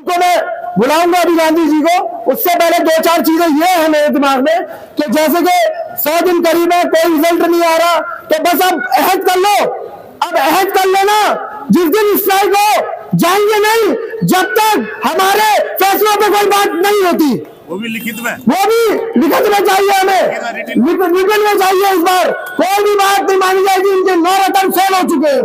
तो मैं बुलाऊंगा अभी गांधी जी को। उससे पहले दो चार चीजें ये है मेरे दिमाग में कि जैसे कि 100 दिन करीब है, कोई रिजल्ट नहीं आ रहा, तो बस अब अहद कर लो, अब अहद कर लेना, जिस दिन स्ट्राइक हो जाएंगे नहीं जब तक हमारे फैसलों पे कोई बात नहीं होती। वो भी लिखित में, वो भी लिखित में चाहिए, हमें रिटन में चाहिए। इस बार कोई भी बात नहीं मानी जाएगी। इनके 9 रतन फेल हो चुके हैं,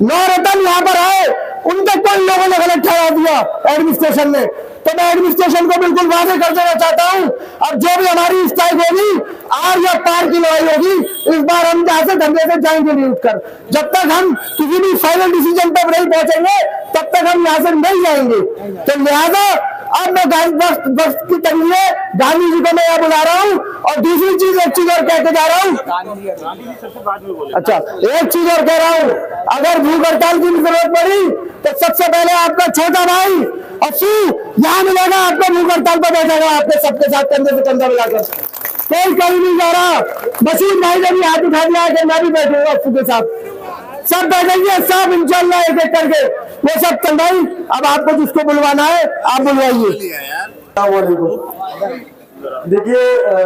9 रतन यहाँ पर आए, उनके कोई लोगों ने गलत ठहरा दिया एडमिनिस्ट्रेशन ने। तो मैं एडमिनिस्ट्रेशन को बिल्कुल वादे कर देना चाहता हूँ, अब जो भी हमारी स्ट्राइक होगी, आर या पार की लड़ाई होगी, इस बार हम यहाँ से धंधे से जाएंगे नहीं उठकर। जब तक हम किसी भी फाइनल डिसीजन पर नहीं पहुंचेंगे तब तक हम यहाँ से नहीं जाएंगे। तो लिहाजा अब मैं वक्त की तंगी गांधी जी को मैं यहाँ बुला रहा हूँ। और दूसरी चीज, एक चीज और कहते जा रहा हूँ, अच्छा एक चीज और कह रहा हूँ, अगर भूख हड़ताल की जरूरत पड़ी तो सबसे पहले आपका छोटा भाई अफू यहाँ मिलेगा, आपको भूख हड़ताल पर बैठेगा, आपके सबके साथ कंधे से कंधा मिलाकर। कोई कहीं नहीं जा रहा। बशीर भाई ने भी हाथ उठा दिया है कि मैं भी बैठूंगा अफू के साथ, सब बैठेंगे सब इंशाल्लाह एक एक करके। वो सब चल भाई, अब आपको जिसको बुलवाना है आप बुलवाइए। देखिए,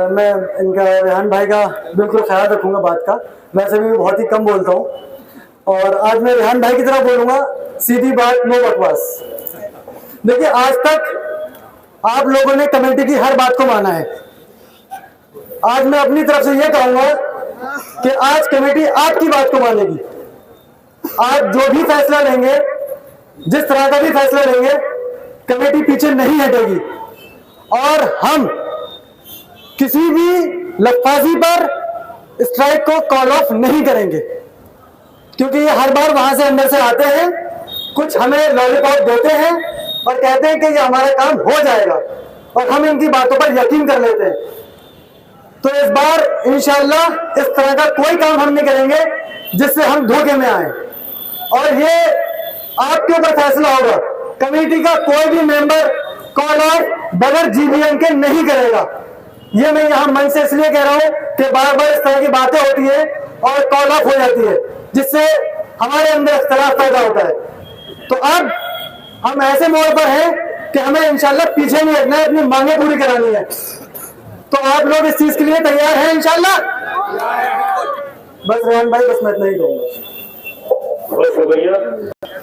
मैं इनका रेहान भाई का बिल्कुल ख्याल रखूंगा बात का। वैसे भी बहुत ही कम बोलता हूँ और आज मैं रेहान भाई की तरह बोलूंगा, सीधी बात, नो बकवास। देखिए, आज तक आप लोगों ने कमेटी की हर बात को माना है। आज मैं अपनी तरफ से यह कहूंगा कि आज कमेटी आपकी बात को मानेगी। आज जो भी फैसला लेंगे, जिस तरह का भी फैसला लेंगे, कमेटी पीछे नहीं हटेगी और हम किसी भी लफाजी पर स्ट्राइक को कॉल ऑफ नहीं करेंगे, क्योंकि ये हर बार वहां से अंदर से आते हैं, कुछ हमें लॉलीपॉप देते हैं और कहते हैं कि ये हमारा काम हो जाएगा और हम इनकी बातों पर यकीन कर लेते हैं। तो इस बार इंशाल्लाह इस तरह का कोई काम हम नहीं करेंगे जिससे हम धोखे में आए और ये आपके ऊपर फैसला होगा। कमेटी का कोई भी मेंबर कॉल ऑफ बगैर जीबीएम के नहीं करेगा। ये मैं यहाँ मन से इसलिए कह रहा हूँ कि बार बार इस तरह की बातें होती है और कॉल ऑफ हो जाती है, जिससे हमारे अंदर इख्तलाफ पैदा होता है। तो अब हम ऐसे मोड़ पर हैं कि हमें इंशाल्लाह पीछे नहीं हटना है, अपनी मांगे पूरी करानी है। तो आप लोग इस चीज के लिए तैयार हैं इंशाल्लाह? बस रेहान भाई, बस मैं इतना ही कहूँगा।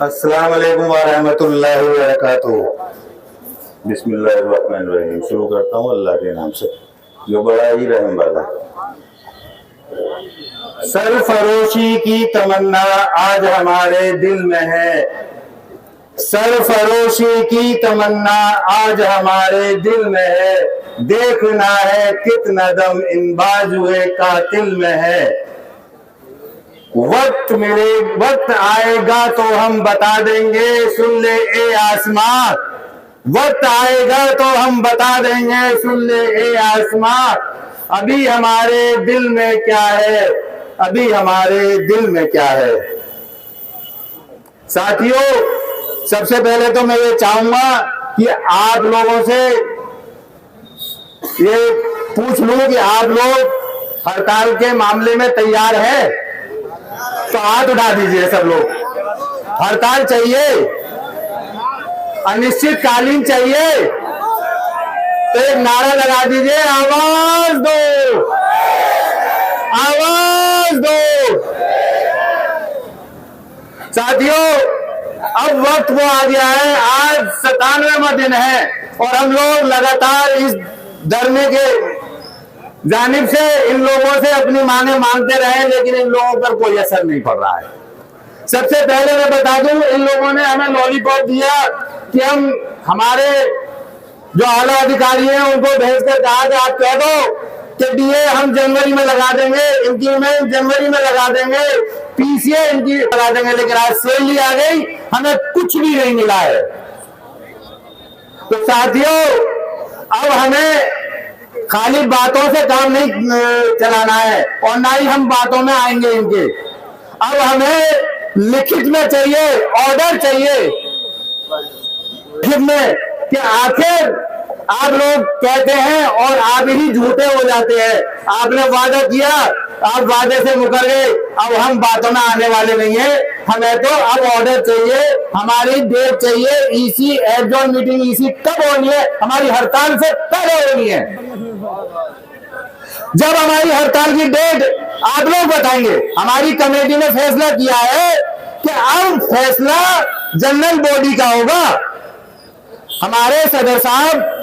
अस्सलाम वालेकुम व रहमतुल्लाहि व बरकातुहू। बिस्मिल्लाहिर्रहमानिर्रहीम। शुरू करता हूँ अल्लाह के नाम से जो बड़ा ही रहम वाला। सरफरोशी की तमन्ना आज हमारे दिल में है, सरफरोशी की तमन्ना आज हमारे दिल में है, देखना है कितना दम इन बाजुए कातिल में है। वक्त मिले, वक्त आएगा तो हम बता देंगे, सुन ले ए आसमां। वक्त आएगा तो हम बता देंगे, सुन ले ए आसमां। अभी हमारे दिल में क्या है, अभी हमारे दिल में क्या है। साथियों, सबसे पहले तो मैं ये चाहूंगा कि आप लोगों से ये पूछ लूं कि आप लोग हड़ताल के मामले में तैयार हैं? तो हाथ उठा दीजिए सब लोग। हड़ताल चाहिए, अनिश्चितकालीन चाहिए, तो एक नारा लगा दीजिए, आवाज दो, आवाज दो। साथियों, अब वक्त वो आ गया है, आज 97वां दिन है और हम लोग लगातार इस धरने के जानिब से इन लोगों से अपनी मांगे मांगते रहे, लेकिन इन लोगों पर कोई असर नहीं पड़ रहा है। सबसे पहले मैं बता दूं, इन लोगों ने हमें लॉलीपॉप दिया कि हम हमारे जो आला अधिकारी हैं उनको भेजकर कहा कि आप कह दो कि डीए हम जनवरी में लगा देंगे, इंक्रीमेंट जनवरी में लगा देंगे, पीसीए इनकी लगा देंगे, लेकिन आज सैलरी आ गई, हमें कुछ भी नहीं मिला है। तो साथियों, अब हमें खाली बातों से काम नहीं चलाना है और ना ही हम बातों में आएंगे इनके। अब हमें लिखित में चाहिए, ऑर्डर चाहिए लिखित में कि आखिर आप लोग कहते हैं और आप ही झूठे हो जाते हैं। आपने वादा किया आप वादे से मुकर गए, अब हम बातों में आने वाले नहीं है। हमें तो अब ऑर्डर चाहिए, हमारी डेट चाहिए। ईसी एडजॉर्न मीटिंग ईसी कब होनी है? हमारी हड़ताल से पहले होनी है। जब हमारी हड़ताल की डेट आप लोग बताएंगे। हमारी कमेटी ने फैसला किया है कि अब फैसला जनरल बॉडी का होगा। हमारे सदर साहब,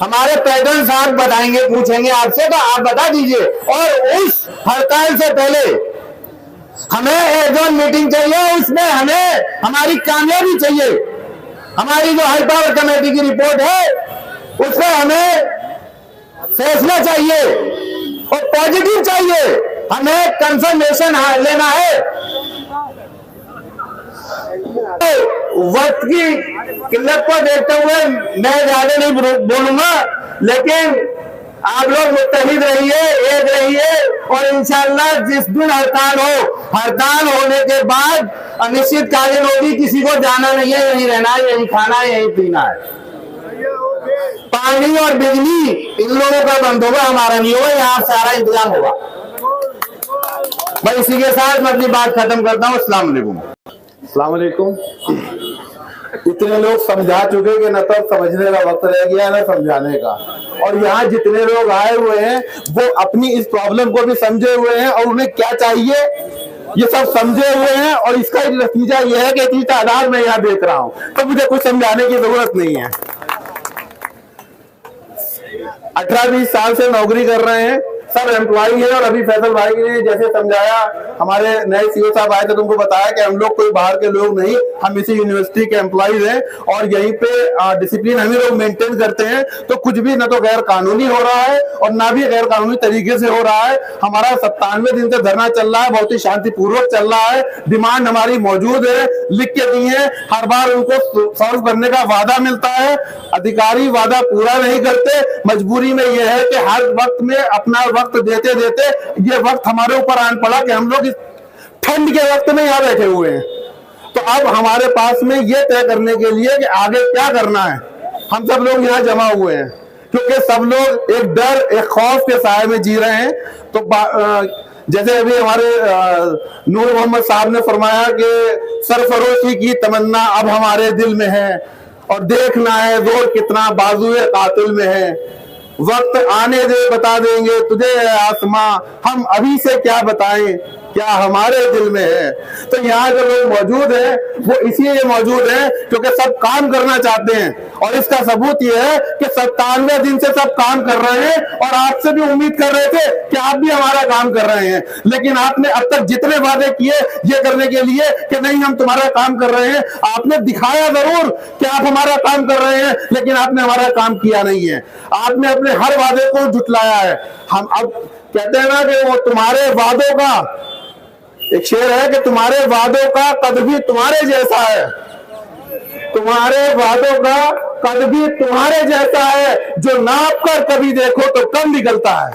हमारे प्रेसिडेंट साहब बताएंगे, पूछेंगे आपसे तो आप बता दीजिए। और उस हड़ताल से पहले हमें एडजॉर्न मीटिंग चाहिए, उसमें हमें हमारी कामयाबी चाहिए। हमारी जो हाई पावर कमेटी की रिपोर्ट है उसमें हमें फैसला चाहिए और पॉजिटिव चाहिए। हमें कंफर्मेशन लेना है। वक्त की किल्लत को देखते हुए मैं ज्यादा नहीं बोलूंगा, लेकिन आप लोग मुत्तहिद रहिए, एक रहिए और इंशाअल्लाह जिस दिन हड़ताल हो, हड़ताल होने के बाद अनिश्चितकालीन होगी। किसी को जाना नहीं है, यहीं रहना है, यहीं खाना है, यहीं पीना है। पानी और बिजली इन लोगों का बंद होगा, हमारा नहीं होगा। यहाँ सारा इंतजाम होगा। मैं इसी के साथ मैं अपनी बात खत्म करता हूँ। अस्सलाम वालेकुम। अस्सलाम वालेकुम। इतने लोग समझा चुके कि न तो समझने का वक्त रह गया न समझाने का। और यहाँ जितने लोग आए हुए हैं वो अपनी इस प्रॉब्लम को भी समझे हुए हैं और उन्हें क्या चाहिए ये सब समझे हुए हैं। और इसका नतीजा ये है कि इतनी तादाद में यहाँ देख रहा हूँ, तो मुझे कुछ समझाने की जरूरत नहीं है। 18-20 साल से नौकरी कर रहे हैं, सब एम्प्लॉई है। और अभी फैसल भाई ने जैसे समझाया, हमारे नए सीओ साहब आए थे, तुमको बताया कि हम लोग कोई बाहर के लोग नहीं, हम इसी यूनिवर्सिटी के एम्प्लॉइज हैं और यहीं पे डिसिप्लिन हम ही लोग मेंटेन करते हैं। तो कुछ भी न तो गैर कानूनी हो रहा है और ना भी गैर कानूनी तरीके से हो रहा है। हमारा 97 दिन से धरना चल रहा है, बहुत ही शांतिपूर्वक चल रहा है। डिमांड हमारी मौजूद है, लिख के दी है, हर बार उनको सॉल्व करने का वादा मिलता है। अधिकारी वादा पूरा नहीं करते। मजबूरी में यह है कि हर वक्त में अपना वक्त देते देते ये वक्त हमारे ऊपर आन पड़ा कि हम लोग इस ठंड के वक्त में यहाँ बैठे हुए हैं। तो अब हमारे पास में ये तय करने के लिए कि आगे क्या करना है, हम सब लोग यहाँ जमा हुए हैं, क्योंकि सब लोग एक डर, एक खौफ के साए में जी रहे हैं। तो जैसे अभी हमारे नूर मोहम्मद साहब ने फरमाया कि सरफरोशी की तमन्ना अब हमारे दिल में है और देखना है जोर कितना बाजुए कातिल में है। वक्त आने दे बता देंगे तुझे आसमां, हम अभी से क्या बताएं क्या हमारे दिल में है। तो यहाँ जो लोग मौजूद हैं वो इसलिए मौजूद हैं क्योंकि सब काम करना चाहते हैं। और इसका सबूत ये है कि 97 दिन से सब काम कर रहे हैं और आपसे भी उम्मीद कर रहे थे कि आप भी हमारा काम कर रहे हैं। लेकिन आपने अब तक जितने वादे किए ये करने के लिए कि नहीं हम तुम्हारा काम कर रहे हैं, आपने दिखाया जरूर कि आप हमारा काम कर रहे हैं, लेकिन आपने हमारा काम किया नहीं है। आपने अपने हर वादे को झुटलाया है। हम अब कहते हैं ना कि वो तुम्हारे वादों का एक शेर है कि तुम्हारे वादों का कद भी तुम्हारे जैसा है, तुम्हारे वादों का कद भी तुम्हारे जैसा है। जो नाप कर कभी देखो तो कम निकलता है,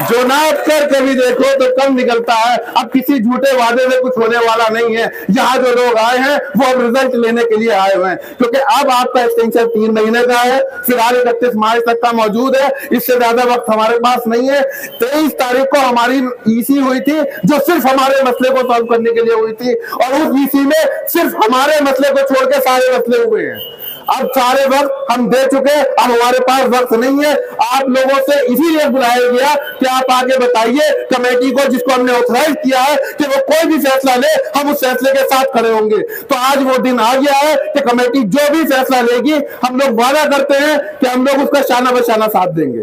जो नाप कर कभी देखो तो कम निकलता है। अब किसी झूठे वादे में कुछ होने वाला नहीं है। यहाँ जो लोग आए हैं वो अब रिजल्ट लेने के लिए आए हुए हैं, क्योंकि अब आपका एक्सटेंशन 3 महीने का है, फिलहाल 31 मार्च तक का मौजूद है। इससे ज्यादा वक्त हमारे पास नहीं है। 23 तारीख को हमारी ईसी हुई थी जो सिर्फ हमारे मसले को सॉल्व करने के लिए हुई थी, और उस ईसी में सिर्फ हमारे मसले को छोड़ के सारे मसले हुए हैं। अब सारे वक्त हम दे चुके, अब हमारे पास वक्त नहीं है। आप लोगों से इसीलिए बुलाया गया कि आप आगे बताइए कमेटी को, जिसको हमने ऑथराइज किया है कि वो कोई भी फैसला ले हम उस फैसले के साथ खड़े होंगे। तो आज वो दिन आ गया है कि कमेटी जो भी फैसला लेगी हम लोग वादा करते हैं कि हम लोग उसका शाना बशाना साथ देंगे।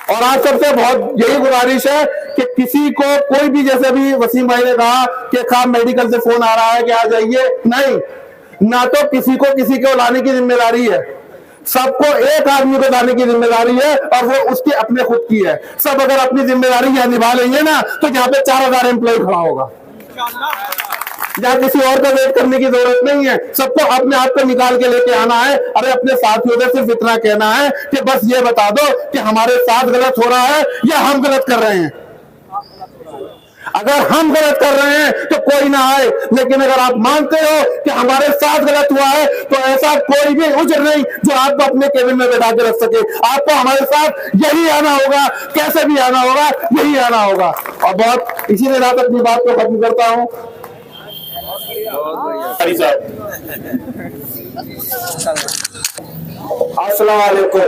और आज सबसे बहुत यही गुजारिश है कि किसी को कोई भी, जैसे अभी वसीम भाई ने कहा कि खाम मेडिकल से फोन आ रहा है कि आ जाइए, नहीं, ना तो किसी को लाने की जिम्मेदारी है, सबको एक आदमी को लाने की जिम्मेदारी है और वो उसकी अपने खुद की है। सब अगर अपनी जिम्मेदारी यहाँ निभा लेंगे ना तो यहाँ पे 4000 एम्प्लॉय खड़ा होगा। यहाँ किसी और का वेट करने की जरूरत नहीं है। सबको अपने आप को निकाल के लेके आना है। अरे अपने साथियों से सिर्फ इतना कहना है कि बस ये बता दो कि हमारे साथ गलत हो रहा है या हम गलत कर रहे हैं। अगर हम गलत कर रहे हैं तो कोई ना आए, लेकिन अगर आप मानते हो कि हमारे साथ गलत हुआ है तो ऐसा कोई भी उज्र नहीं जो आपको अपने केबिन में बैठा के रख सके। आपको हमारे साथ यही आना होगा, कैसे भी आना होगा, यही आना होगा। और बहुत इसी के साथ अपनी बात को खत्म करता हूं। अस्सलाम वालेकुम।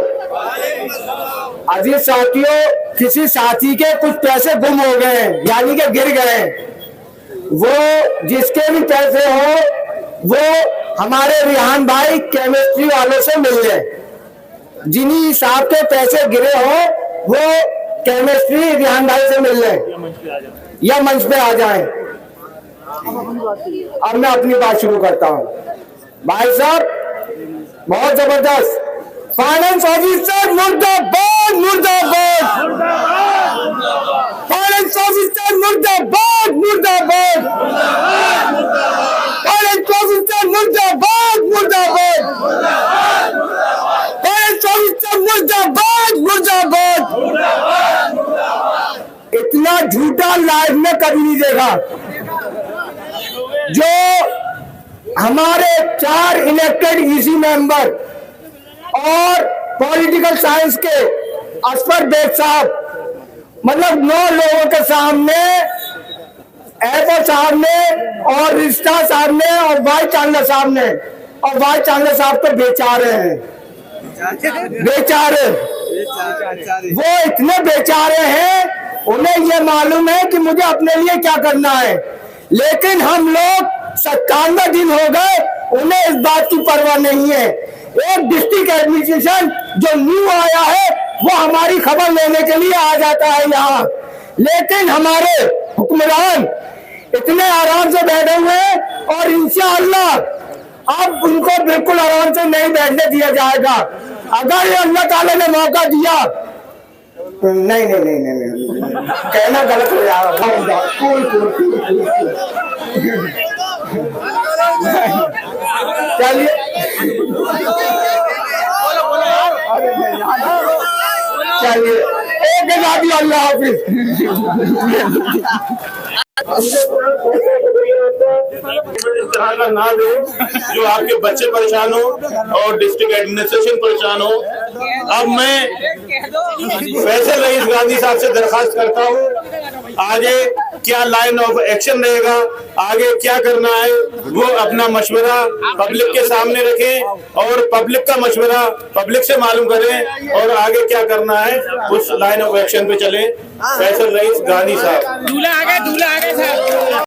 अजीज साथियों, किसी साथी के कुछ पैसे गुम हो गए, यानी कि गिर गए। वो जिसके भी पैसे हो वो हमारे रिहान भाई केमिस्ट्री वालों से मिल लें। जिन्हीं साहब के पैसे गिरे हो वो केमिस्ट्री रिहान भाई से मिल लें या मंच पे आ जाएं। अब मैं अपनी बात शुरू करता हूं। भाई साहब बहुत जबरदस्त, फाइनेंस ऑफिसर मुर्दाबाद मुर्दाबाद, फाइनेंस ऑफिसर मुर्दाबाद मुर्दाबाद, फाइनेंस ऑफिसर मुर्दाबाद मुर्दाबाद, फाइनेंस ऑफिसर मुर्दाबाद मुर्दाबाद। इतना झूठा लाइफ में कभी नहीं देखा। जो हमारे 4 इलेक्टेड ईसी मेंबर और पॉलिटिकल साइंस के असफर बेग साहब, मतलब 9 लोगों के सामने, एफओ साहब ने और रिश्ता साहब ने और वाइस चांसलर साहब ने, और वाइस चांसलर साहब तो बेचारे हैं, बेचारे। वो इतने बेचारे हैं, उन्हें ये मालूम है कि मुझे अपने लिए क्या करना है, लेकिन हम लोग 97 दिन हो गए, उन्हें इस बात की परवाह नहीं है। एक डिस्ट्रिक्ट एडमिनिस्ट्रेशन जो न्यू आया है वो हमारी खबर लेने के लिए आ जाता है यहाँ, लेकिन हमारे हुक्मरान इतने आराम से बैठे हुए हैं और इंशाअल्लाह अब उनको बिल्कुल आराम से नहीं बैठने दिया जाएगा। अगर ये अल्लाह ताला ने मौका दिया, नहीं नहीं नहीं नहीं, नहीं। कहना गलत हो जाएगा। चलिए चलिए, एक आजादी, अल्लाह हाफिज। इस तरह का ना दे जो आपके बच्चे परेशान हो और डिस्ट्रिक्ट एडमिनिस्ट्रेशन परेशान हो। अब मैं फैसल रईस गांधी साहब से दरखास्त करता हूँ, आगे क्या लाइन ऑफ एक्शन रहेगा, आगे क्या करना है, वो अपना मशवरा पब्लिक के सामने रखें और पब्लिक का मशवरा पब्लिक से मालूम करें और आगे क्या करना है उस लाइन ऑफ एक्शन पे चलें। फैसल रईस गांधी साहब। दूल्हा आ गए साहब।